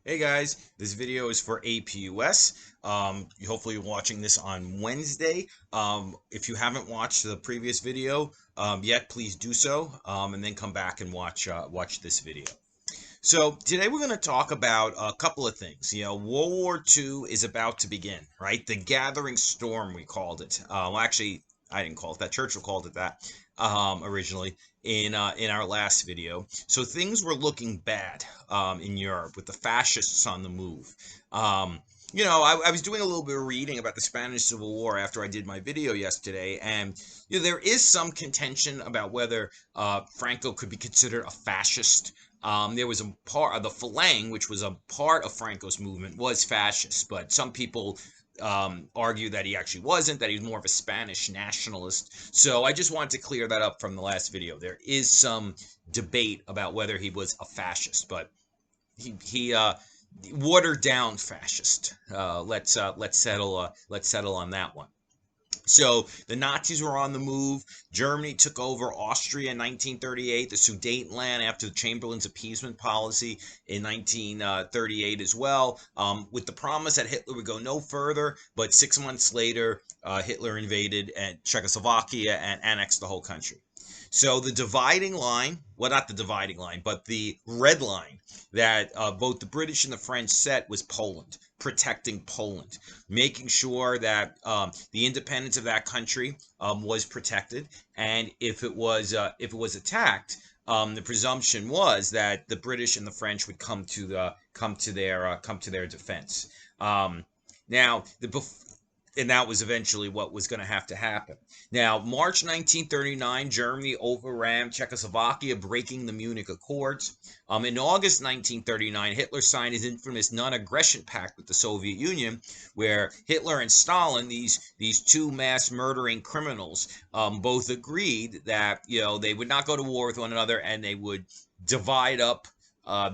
Hey guys, this video is for APUS. Hopefully you're watching this on Wednesday. If you haven't watched the previous video yet, please do so, and then come back and watch this video. So today we're going to talk about a couple of things. World War II is about to begin, right? The gathering storm, we called it. Well, actually, I didn't call it that. Churchill called it that originally in our last video. So things were looking bad in Europe with the fascists on the move. I was doing a little bit of reading about the Spanish Civil War after I did my video yesterday, and there is some contention about whether Franco could be considered a fascist. There was a part of the Falang, which was a part of Franco's movement, was fascist, but some people argue that he actually wasn't, that he was more of a Spanish nationalist. So I just wanted to clear that up from the last video. There is some debate about whether he was a fascist, but he watered down fascist. Let's settle on that one. So the Nazis were on the move. Germany took over Austria in 1938, the Sudetenland after the Chamberlain's appeasement policy in 1938 as well, with the promise that Hitler would go no further. But 6 months later, Hitler invaded Czechoslovakia and annexed the whole country. So the dividing line, well, not the dividing line, but the red line that both the British and the French set was Poland, protecting Poland, making sure that the independence of that country was protected, and if it was attacked, the presumption was that the British and the French would come to their defense. Now, and that was eventually what was going to have to happen. Now, March 1939, Germany overran Czechoslovakia, breaking the Munich Accords. In August 1939, Hitler signed his infamous non-aggression pact with the Soviet Union, where Hitler and Stalin, these two mass murdering criminals, both agreed that they would not go to war with one another, and they would divide up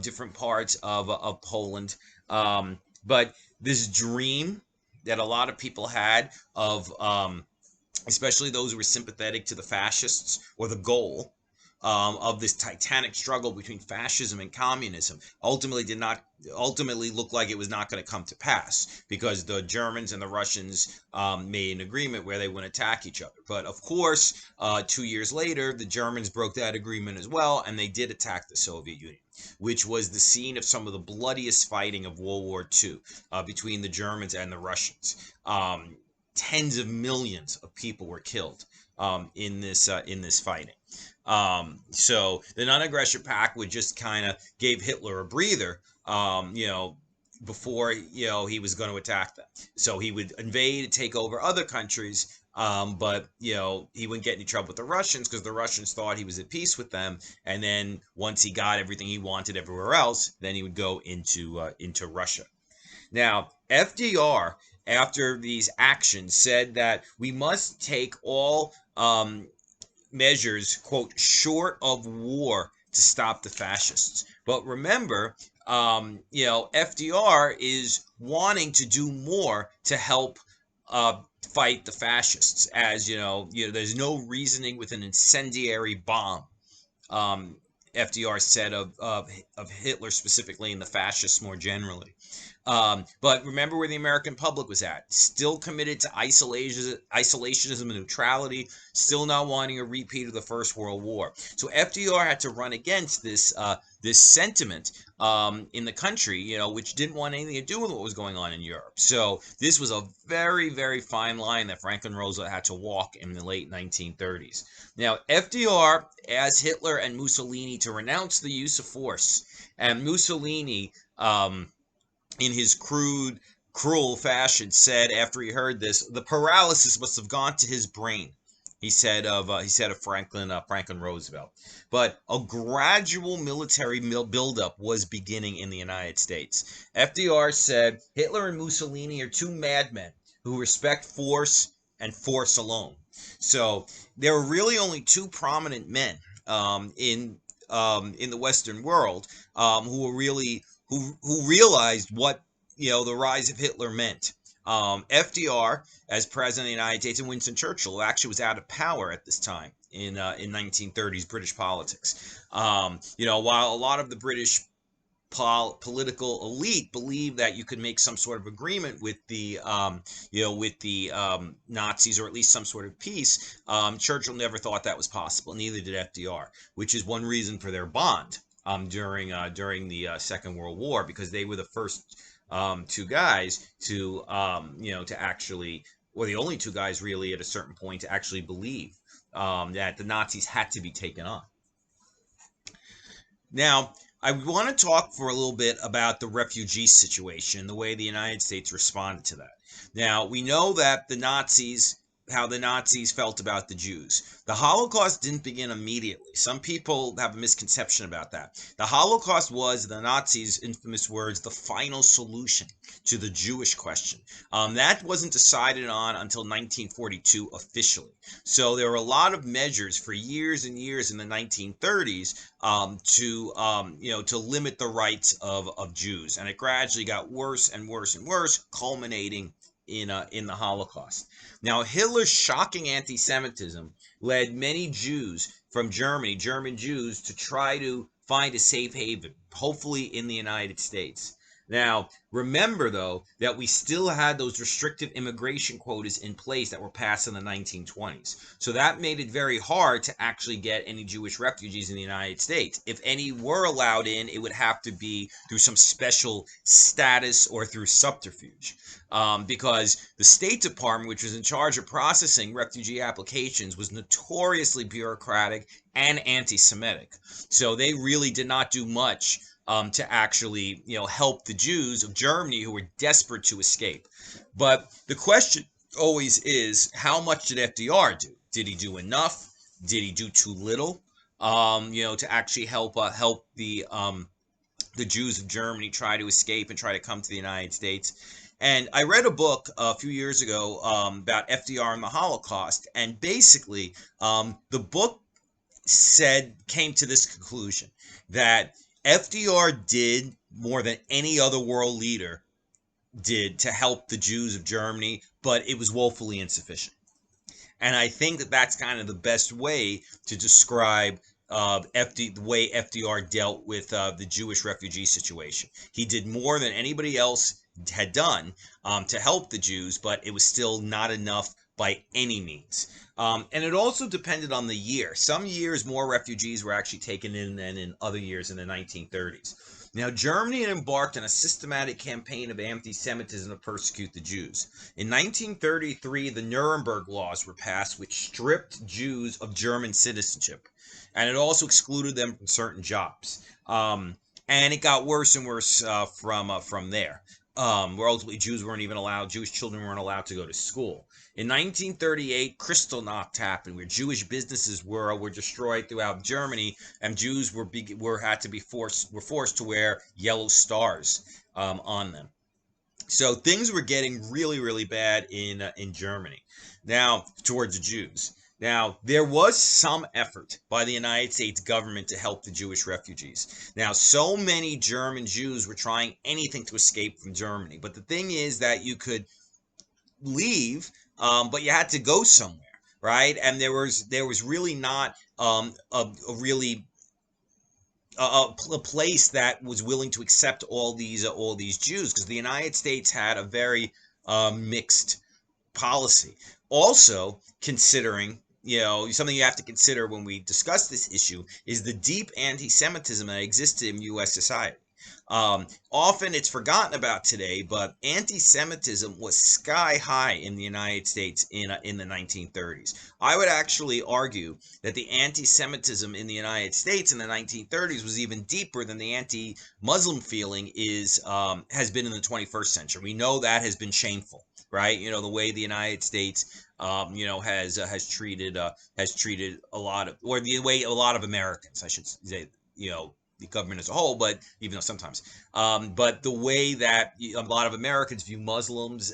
different parts of Poland. But this dream that a lot of people had of, especially those who were sympathetic to the fascists, or the goal of this titanic struggle between fascism and communism, ultimately looked like it was not going to come to pass, because the Germans and the Russians made an agreement where they wouldn't attack each other. But of course, 2 years later, the Germans broke that agreement as well, and they did attack the Soviet Union, which was the scene of some of the bloodiest fighting of World War II between the Germans and the Russians. Tens of millions of people were killed in this fighting. So the non-aggression pact would just kind of gave Hitler a breather, before he was going to attack them. So he would invade and take over other countries, but he wouldn't get any trouble with the Russians, because the Russians thought he was at peace with them. And then once he got everything he wanted everywhere else, then he would go into Russia. Now, FDR, after these actions, said that we must take all measures, quote, short of war to stop the fascists. But remember, FDR is wanting to do more to help fight the fascists, as there's no reasoning with an incendiary bomb. FDR said of Hitler specifically, and the fascists more generally. But remember where the American public was at. Still committed to isolationism and neutrality, still not wanting a repeat of the First World War. So FDR had to run against this sentiment in the country, which didn't want anything to do with what was going on in Europe. So this was a very, very fine line that Franklin Roosevelt had to walk in the late 1930s. Now, FDR asked Hitler and Mussolini to renounce the use of force, and Mussolini, in his crude, cruel fashion, said after he heard this, the paralysis must have gone to his brain. He said of Franklin Roosevelt. But a gradual military buildup was beginning in the United States. FDR said Hitler and Mussolini are two madmen who respect force and force alone. So there were really only two prominent men in the Western world who realized what the rise of Hitler meant. FDR as president of the United States, and Winston Churchill, who actually was out of power at this time in 1930s British politics. While a lot of the British political elite believed that you could make some sort of agreement with the Nazis, or at least some sort of peace. Churchill never thought that was possible. Neither did FDR, which is one reason for their bond during the Second World War, because they were the first two guys to to actually, or the only two guys really at a certain point to actually believe that the Nazis had to be taken on. Now, I want to talk for a little bit about the refugee situation, the way the United States responded to that. Now, we know that how the Nazis felt about the Jews. The Holocaust didn't begin immediately. Some people have a misconception about that. The Holocaust was, the Nazis' infamous words, the final solution to the Jewish question. That wasn't decided on until 1942 officially. So there were a lot of measures for years and years in the 1930s to limit the rights of Jews, and it gradually got worse and worse and worse, culminating in the Holocaust. Now, Hitler's shocking anti-Semitism led many Jews from Germany, German Jews, to try to find a safe haven, hopefully in the United States. Now, remember, though, that we still had those restrictive immigration quotas in place that were passed in the 1920s. So that made it very hard to actually get any Jewish refugees in the United States. If any were allowed in, it would have to be through some special status or through subterfuge. Because the State Department, which was in charge of processing refugee applications, was notoriously bureaucratic and anti-Semitic. So they really did not do much to actually, help the Jews of Germany who were desperate to escape. But the question always is, how much did FDR do? Did he do enough? Did he do too little? To actually help the Jews of Germany try to escape and try to come to the United States. And I read a book a few years ago about FDR and the Holocaust, and basically the book came to this conclusion, that FDR did more than any other world leader did to help the Jews of Germany, but it was woefully insufficient. And I think that that's kind of the best way to describe the way FDR dealt with the Jewish refugee situation. He did more than anybody else had done to help the Jews, but it was still not enough by any means. And it also depended on the year. Some years more refugees were actually taken in than in other years in the 1930s. Now, Germany had embarked on a systematic campaign of anti-Semitism to persecute the Jews. In 1933, the Nuremberg laws were passed, which stripped Jews of German citizenship, and it also excluded them from certain jobs. And it got worse and worse from there. Where ultimately Jewish children weren't allowed to go to school. In 1938, Kristallnacht happened, where Jewish businesses were destroyed throughout Germany, and Jews were forced to wear yellow stars on them. So things were getting really, really bad in Germany. Now, towards the Jews. Now, there was some effort by the United States government to help the Jewish refugees. Now, so many German Jews were trying anything to escape from Germany. But the thing is that you could leave, but you had to go somewhere, right? And there was really not a place that was willing to accept all these Jews, because the United States had a very mixed policy. Also, considering, something you have to consider when we discuss this issue is the deep anti-Semitism that existed in U.S. society. Often it's forgotten about today, but anti-Semitism was sky high in the United States in the 1930s. I would actually argue that the anti-Semitism in the United States in the 1930s was even deeper than the anti-Muslim feeling has been in the 21st century. We know that has been shameful, right? The way the United States has treated a lot of, or the way a lot of Americans, I should say, the government as a whole, but even though sometimes, but the way that a lot of Americans view Muslims,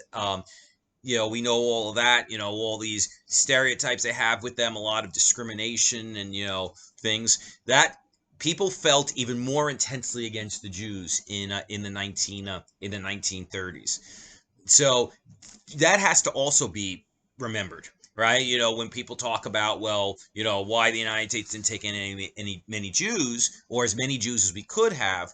we know all of that, all these stereotypes they have with them, a lot of discrimination and, things that people felt even more intensely against the Jews in the 1930s. So that has to also be remembered, right? You know, when people talk about, well, you know, why the United States didn't take in many Jews, or as many Jews as we could have.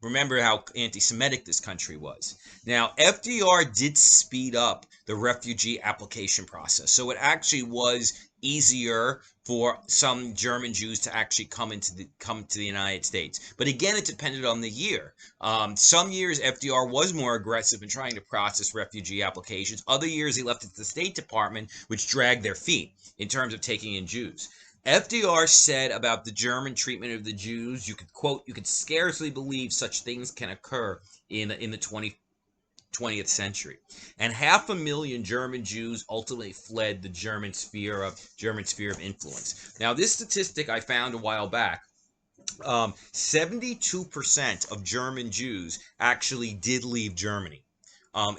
Remember how anti-Semitic this country was. Now, FDR did speed up the refugee application process, so it actually was easier for some German Jews to actually come to the United States. But again, it depended on the year. Some years FDR was more aggressive in trying to process refugee applications. Other years he left it to the State Department, which dragged their feet in terms of taking in Jews. FDR said about the German treatment of the Jews, you could quote, "You could scarcely believe such things can occur in the 20th century." And 500,000 German Jews ultimately fled the German sphere of influence. Now, this statistic I found a while back. 72% of German Jews actually did leave Germany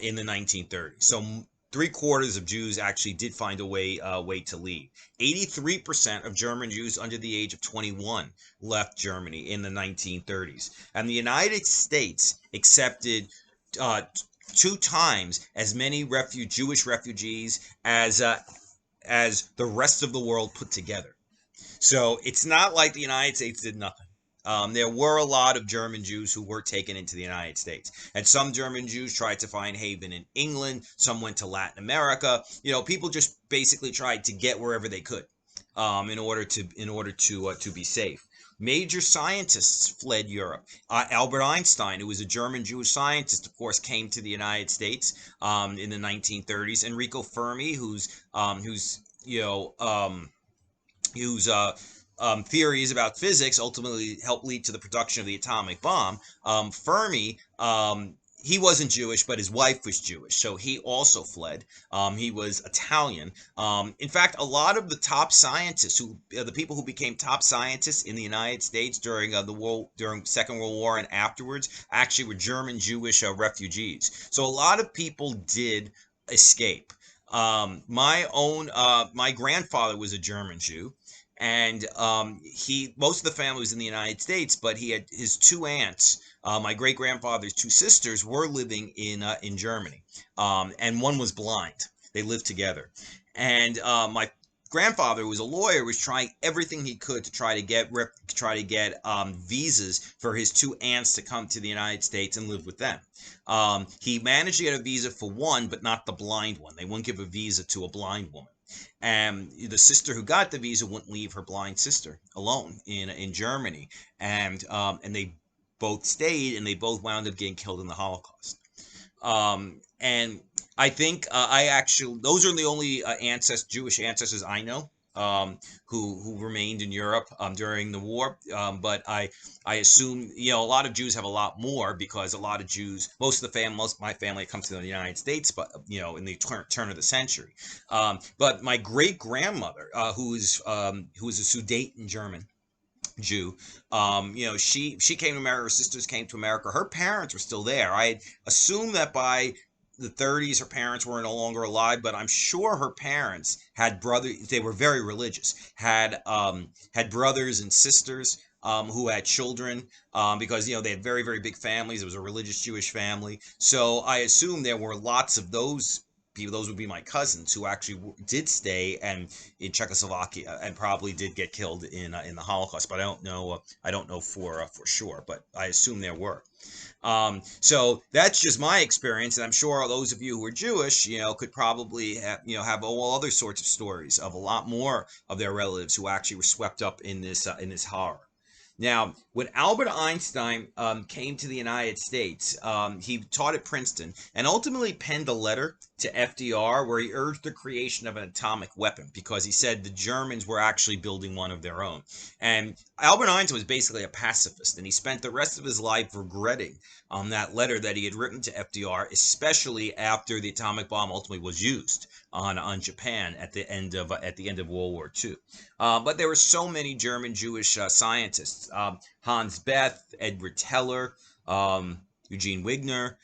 in the 1930s. So 3/4 of Jews actually did find a way to leave. 83% of German Jews under the age of 21 left Germany in the 1930s, and the United States accepted uh, 2 times as many Jewish refugees as the rest of the world put together. So it's not like the United States did nothing. There were a lot of German Jews who were taken into the United States, and some German Jews tried to find haven in England. Some went to Latin America. You know, people just basically tried to get wherever they could, in order to be safe. Major scientists fled Europe. Albert Einstein, who was a German Jewish scientist, of course, came to the United States in the 1930s. Enrico Fermi, who's you know whose theories about physics ultimately helped lead to the production of the atomic bomb. Fermi, he wasn't Jewish, but his wife was Jewish, so he also fled. He was Italian. In fact, a lot of the top scientists, the people who became top scientists in the United States during Second World War and afterwards, actually were German Jewish refugees. So a lot of people did escape. My grandfather was a German Jew, and most of the family was in the United States, but he had his 2 aunts. My great grandfather's 2 sisters were living in Germany, and one was blind. They lived together, and my grandfather, who was a lawyer, was trying everything he could to try to get visas for his 2 aunts to come to the United States and live with them. He managed to get a visa for one, but not the blind one. They wouldn't give a visa to a blind woman. And the sister who got the visa wouldn't leave her blind sister alone in Germany. And they both stayed, and they both wound up getting killed in the Holocaust. And I think those are the only Jewish ancestors I know, who remained in Europe during the war. But I assume, you know, a lot of Jews have a lot more, because a lot of Jews, most of my family comes to the United States, but you know, in the turn of the century. But my great grandmother, who is a Sudeten German Jew. You know, she came to America. Her sisters came to America. Her parents were still there. I assume that by the 30s, her parents were no longer alive, but I'm sure her parents had brothers. They were very religious. Had brothers and sisters. Who had children, because, you know, they had very, very big families. It was a religious Jewish family. So I assume there were lots of those people. Those would be my cousins, who actually did stay and in Czechoslovakia, and probably did get killed in the Holocaust. But I don't know. I don't know for sure, but I assume there were. So that's just my experience, and I'm sure those of you who are Jewish, you know, could probably have all other sorts of stories of a lot more of their relatives who actually were swept up in this horror. Now, when Albert Einstein came to the United States, he taught at Princeton and ultimately penned a letter to FDR where he urged the creation of an atomic weapon, because he said the Germans were actually building one of their own. And Albert Einstein was basically a pacifist, and he spent the rest of his life regretting that letter that he had written to FDR, especially after the atomic bomb ultimately was used on Japan at the end of World War II. But there were so many German Jewish scientists: Hans Bethe, Edward Teller, Eugene Wigner.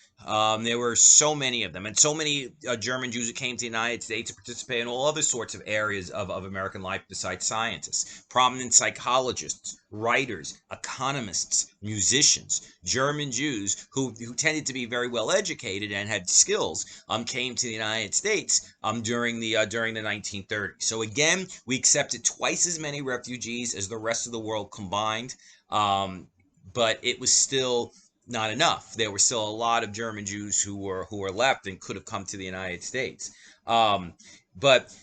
There were so many of them, and so many German Jews who came to the United States to participate in all other sorts of areas of American life besides scientists. Prominent psychologists, writers, economists, musicians, German Jews who tended to be very well educated and had skills came to the United States during the 1930s. So again, we accepted twice as many refugees as the rest of the world combined, but it was still not enough. There were still a lot of German Jews who were left and could have come to the United States. But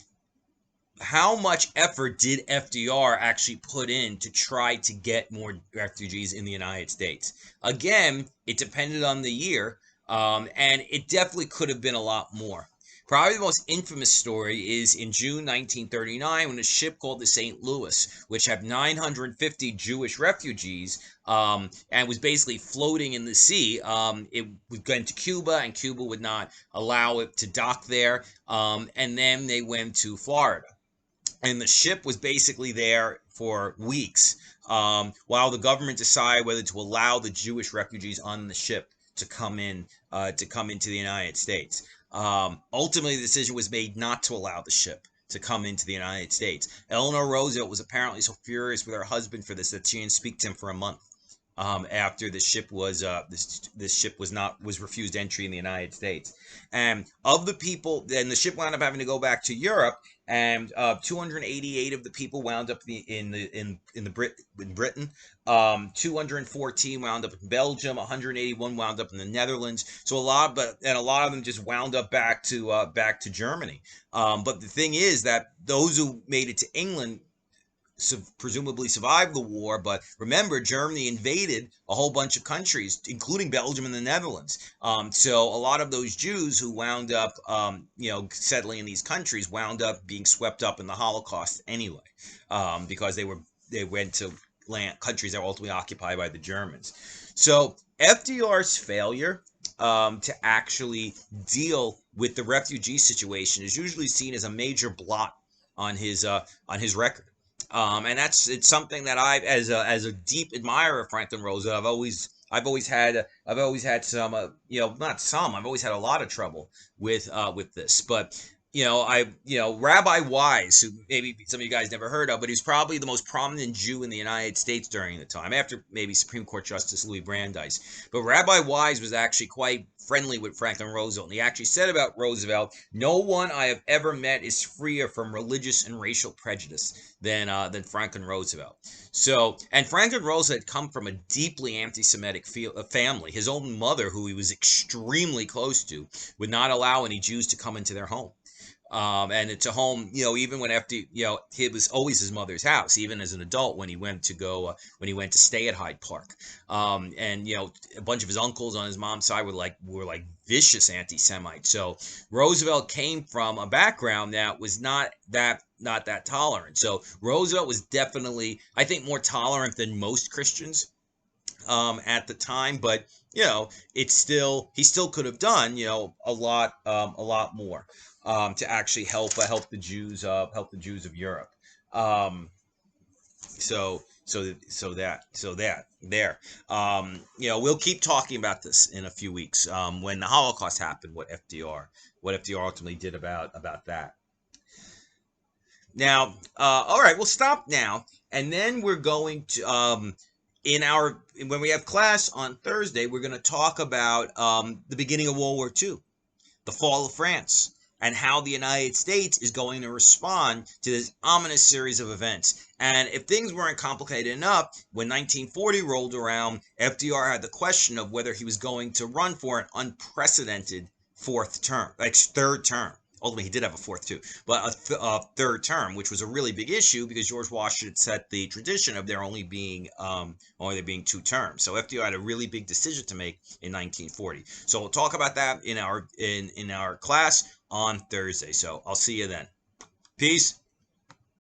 how much effort did FDR actually put in to try to get more refugees in the United States? Again, it depended on the year, and it definitely could have been a lot more. Probably the most infamous story is in June 1939 when a ship called the St. Louis, which had 950 Jewish refugees, and was basically floating in the sea. It was going to Cuba, and Cuba would not allow it to dock there. And then they went to Florida, and the ship was basically there for weeks while the government decided whether to allow the Jewish refugees on the ship to come into the United States. Ultimately, the decision was made not to allow the ship to come into the United States. Eleanor Roosevelt was apparently so furious with her husband for this that she didn't speak to him for a month. After the ship this ship was refused entry in the United States, and of the people, then the ship wound up having to go back to Europe, and 288 of the people wound up in Britain. 214 wound up in Belgium. 181 wound up in the Netherlands. So a lot of them just wound up back to Germany. But the thing is that those who made it to England presumably survived the war, but remember, Germany invaded a whole bunch of countries, including Belgium and the Netherlands. So a lot of those Jews who wound up, settling in these countries wound up being swept up in the Holocaust anyway, because they went to countries that were ultimately occupied by the Germans. So FDR's failure to actually deal with the refugee situation is usually seen as a major blot on his record. And it's something that as a deep admirer of Franklin Roosevelt, I've always had some, not some, I've always had a lot of trouble with this. But Rabbi Wise, who maybe some of you guys never heard of, but he's probably the most prominent Jew in the United States during the time, after maybe Supreme Court Justice Louis Brandeis. But Rabbi Wise was actually quite friendly with Franklin Roosevelt, and he actually said about Roosevelt, "No one I have ever met is freer from religious and racial prejudice than Franklin Roosevelt." So, and Franklin Roosevelt had come from a deeply anti-Semitic family. His own mother, who he was extremely close to, would not allow any Jews to come into their home. And it's a home, even when it was always his mother's house, even as an adult when he went to stay at Hyde Park. And a bunch of his uncles on his mom's side were like vicious anti-Semites. So Roosevelt came from a background that was not that tolerant. So Roosevelt was definitely, I think, more tolerant than most Christians at the time, but he still could have done a lot more to actually help the Jews of Europe. We'll keep talking about this in a few weeks when the Holocaust happened. What FDR ultimately did about that. Now, all right, we'll stop now, and then we're going to when we have class on Thursday, we're going to talk about the beginning of World War II, the fall of France, and how the United States is going to respond to this ominous series of events. And if things weren't complicated enough, when 1940 rolled around, FDR had the question of whether he was going to run for an unprecedented third term. Ultimately, he did have a fourth too, but a third term, which was a really big issue because George Washington set the tradition of there only being two terms. So FDR had a really big decision to make in 1940. So we'll talk about that in our class on Thursday. So I'll see you then. Peace.